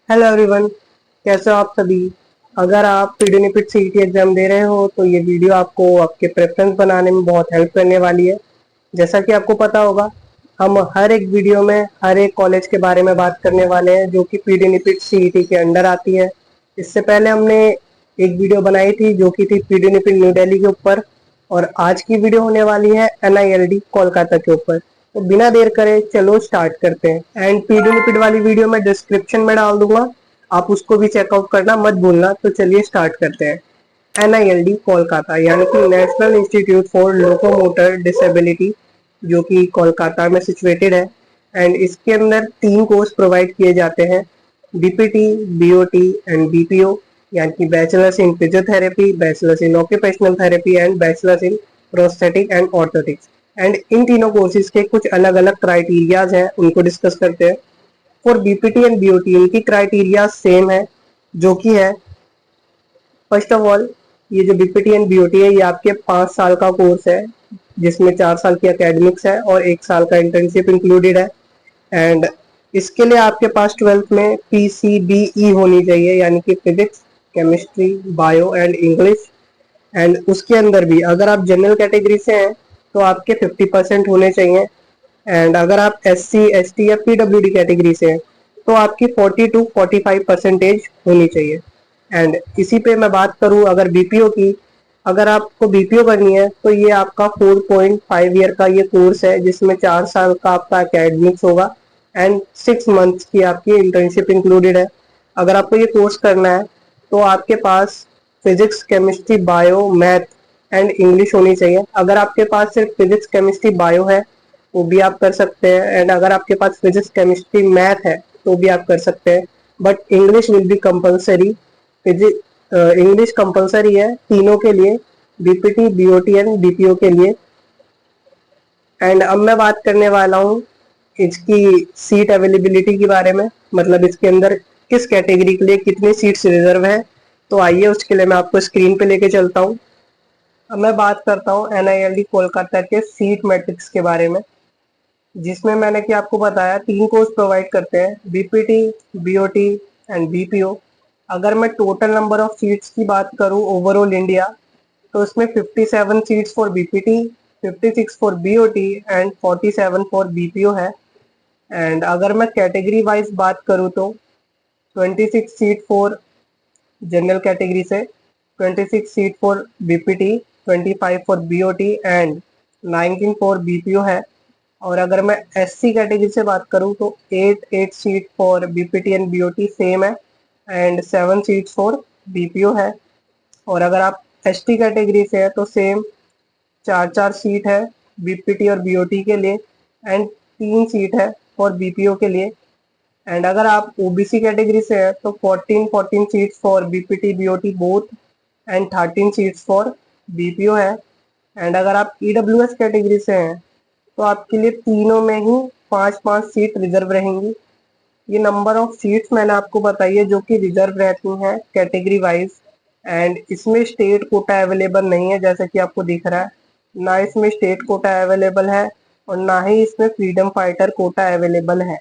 Hello everyone, कैसे हो आप सभी। अगर आप पीडीएनपीट सीईटी एग्जाम दे रहे हो तो ये वीडियो आपको आपके प्रेफरेंस बनाने में बहुत हेल्प करने वाली है। जैसा कि आपको पता होगा, हम हर एक वीडियो में हर एक कॉलेज के बारे में बात करने वाले हैं जो कि पीडीएनपीट सीईटी के अंडर आती है। इससे पहले हमने एक वीडियो बनाई थी जो कि थी पीडीएनपीट न्यू दिल्ली के ऊपर, और आज की वीडियो होने वाली है एनआईएलडी कोलकाता के ऊपर। तो बिना देर करे चलो स्टार्ट करते हैं। एंड पीडीएनपीट वाली वीडियो मैं डिस्क्रिप्शन में डाल दूंगा, आप उसको भी चेकआउट करना मत भूलना। तो चलिए स्टार्ट करते हैं। एनआईएलडी कोलकाता यानी कि national institute for locomotor disability, जो कि कोलकाता में सिचुएटेड है। एंड इसके अंदर 3 कोर्स प्रोवाइड किए जाते हैं, बीपीटी, बीओटी एंड बीपीओ, यानी कि bachelors in physiotherapy, bachelors in occupational therapy and bachelors in prosthetic and orthotics. And in तीनों कोर्सेज के कुछ अलग अलग क्राइटेरियाज हैं, उनको डिस्कस करते हैं। फॉर बीपीटी एंड बीओटी इनकी क्राइटेरिया सेम है, जो कि है फर्स्ट ऑफ ऑल, ये जो बीपीटी एंड बीओटी है ये आपके 5 साल का कोर्स है, जिसमें 4 साल की एकेडमिक्स है और 1 साल का इंटर्नशिप इंक्लूडेड है। एंड इसके लिए आपके पास 12th में पीसीबीई होनी चाहिए, यानी कि physics, chemistry, bio and English. And उसके अंदर भी अगर आप जनरल कैटेगरी से हैं तो आपके 50% होने चाहिए। एंड अगर आप SC ST या PWD कैटेगरी से हैं तो आपकी 40 to 45% होनी चाहिए। एंड इसी पे मैं बात करूं अगर बीपीओ की, अगर आपको बीपीओ करनी है तो ये आपका 4.5 ईयर का ये कोर्स है, जिसमें 4 साल का आपका एकेडमिक्स होगा एंड 6 मंथ्स की आपकी इंटर्नशिप इंक्लूडेड है। अगर आपको ये कोर्स करना है तो आपके पास physics, chemistry, bio, math and English होनी चाहिए। अगर आपके पास सिर्फ फिजिक्स, केमिस्ट्री, बायो है वो भी आप कर सकते हैं। एंड अगर आपके पास फिजिक्स, केमिस्ट्री, मैथ है तो भी आप कर सकते हैं, but English will be compulsory. English compulsory है तीनों के लिए, बीपीटी, बीओटी एंड बीपीओ के लिए। एंड अब मैं बात करने वाला हूँ इसकी सीट अवेलेबिलिटी के बारे में, मतलब इसके अंदर किस कैटेगरी के लिए कितनी सीट्स रिजर्व है। तो आइए उसके लिए मैं आपको स्क्रीन पे लेके चलता हूँ। अब मैं बात करता हूँ एनआईएलडी कोलकाता के सीट मैट्रिक्स के बारे में, जिसमें मैंने कि आपको बताया 3 कोर्स प्रोवाइड करते हैं, बीपीटी, बीओटी एंड बीपीओ। अगर मैं टोटल नंबर ऑफ सीट्स की बात करूं ओवरऑल इंडिया, तो इसमें 57 seats for BPT, 56 for BOT and 47 for BPO है। एंड अगर मैं कैटेगरी वाइज बात करूं तो 26 सीट फॉर जनरल कैटेगरी से, 26 seat for BPT, 25 for BOT and 19 for BPO है। और अगर मैं SC कैटेगरी से बात करूं तो 8 seat for BPT and BOT same है एंड 7 सीट्स फॉर बीपीओ है। और अगर आप ST कैटेगरी से है तो सेम 4 सीट है बीपीटी और बीओटी के लिए एंड 3 सीट है फॉर बीपीओ के लिए। एंड अगर आप ओबीसी कैटेगरी से है तो 14 seats for BPT BOT both and 13 seats for BPO है। एंड अगर आप ईडब्ल्यूएस कैटेगरी से हैं तो आपके लिए तीनों में ही 5-5 सीट रिजर्व रहेंगी। ये नंबर ऑफ सीट्स मैंने आपको बताई है जो कि रिजर्व रहती हैं कैटेगरी वाइज। एंड इसमें स्टेट कोटा अवेलेबल नहीं है, जैसा कि आपको दिख रहा है, ना इसमें स्टेट कोटा अवेलेबल है और ना ही इसमें फ्रीडम फाइटर कोटा अवेलेबल है।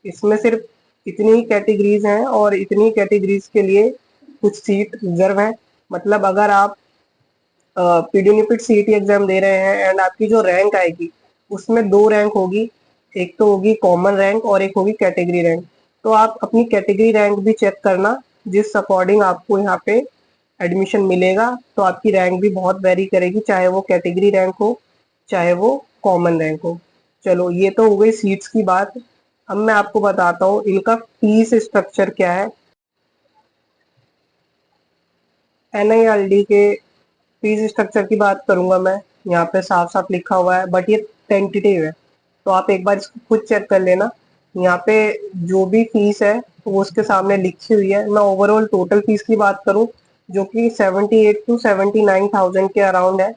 इसमें सिर्फ इतनी ही कैटेगरीज हैं और इतनी कैटेगरीज के लिए कुछ सीट रिजर्व है। मतलब अगर आप पीडीएनपीट सीईटी एग्जाम दे रहे हैं एंड आपकी जो रैंक आएगी उसमें 2 रैंक होगी, एक तो होगी कॉमन रैंक और एक होगी कैटेगरी रैंक। तो आप अपनी कैटेगरी रैंक भी चेक करना, जिस अकॉर्डिंग आपको यहाँ पे एडमिशन मिलेगा। तो आपकी रैंक भी बहुत वेरी करेगी, चाहे वो कैटेगरी रैंक हो चाहे वो कॉमन रैंक हो। चलो ये तो हो गई सीट्स की बात। अब मैं आपको बताता हूँ इनका फीस स्ट्रक्चर क्या है। एनआईएलडी के फीस स्ट्रक्चर की बात करूंगा मैं, यहाँ पे साफ साफ लिखा हुआ है बट ये टेंटेटिव है, तो आप एक बार इसको खुद चेक कर लेना। यहाँ पे जो भी फीस है वो उसके सामने लिखी हुई है। मैं ओवरऑल टोटल फीस की बात करूँ जो कि 78 to 79,000 के अराउंड है।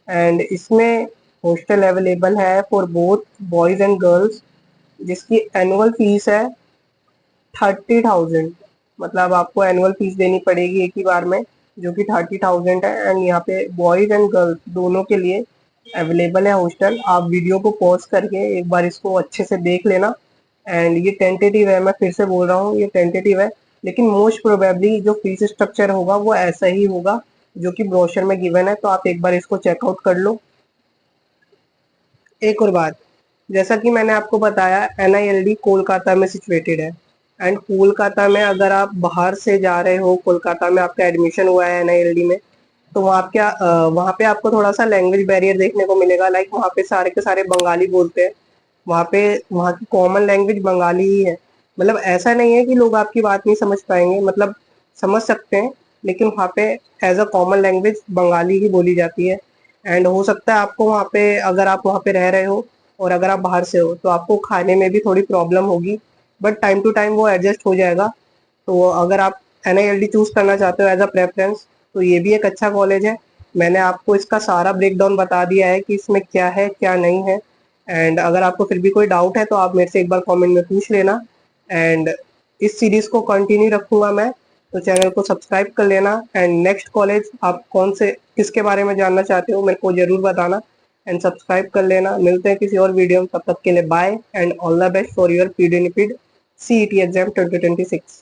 एंड इसमें हॉस्टल अवेलेबल है for both boys and girls, जिसकी एनुअल फीस है 30,000। मतलब आपको एनुअल फीस देनी पड़ेगी एक ही बार में, जो कि 30,000 है। एंड यहाँ पे बॉयज एंड गर्ल्स दोनों के लिए अवेलेबल है हॉस्टल। आप वीडियो को पॉज करके एक बार इसको अच्छे से देख लेना। एंड ये टेंटेटिव है, मैं फिर से बोल रहा हूँ ये टेंटेटिव है, लेकिन मोस्ट प्रोबेबली जो फीस स्ट्रक्चर होगा वो ऐसा ही होगा जो कि ब्रोशर में गिवन है, तो आप एक बार इसको चेकआउट कर लो। एक और बात, जैसा कि मैंने आपको बताया NILD कोलकाता में सिचुएटेड है, एंड कोलकाता में अगर आप बाहर से जा रहे हो, कोलकाता में आपका एडमिशन हुआ है NILD में, तो वहाँ पे आपको थोड़ा सा लैंग्वेज बैरियर देखने को मिलेगा। लाइक वहाँ पे सारे के सारे बंगाली बोलते हैं, वहाँ पे वहाँ की कॉमन लैंग्वेज बंगाली ही है। मतलब ऐसा नहीं है कि लोग आपकी बात नहीं समझ पाएंगे, मतलब समझ सकते हैं, लेकिन वहाँ पे as a common language Bengali ही बोली जाती है। एंड हो सकता है आपको वहाँ पे, अगर आप वहाँ पे रह रहे हो और अगर आप बाहर से हो, तो आपको खाने में भी थोड़ी प्रॉब्लम होगी, बट टाइम टू टाइम वो एडजस्ट हो जाएगा। तो अगर आप NILD चूज करना चाहते हो एज अ प्रेफरेंस, तो ये भी एक अच्छा कॉलेज है। मैंने आपको इसका सारा ब्रेकडाउन बता दिया है कि इसमें क्या है क्या नहीं है। एंड अगर आपको फिर भी कोई डाउट है तो आप मेरे से एक बार कमेंट में पूछ लेना। एंड इस सीरीज को कंटिन्यू रखूंगा मैं, तो चैनल को सब्सक्राइब कर लेना। एंड नेक्स्ट कॉलेज आप कौन से किसके बारे में जानना चाहते हो मेरे को जरूर बताना, एंड सब्सक्राइब कर लेना। मिलते हैं किसी और वीडियो में, तब तक के लिए bye and all the best for your PD CET exam 2026।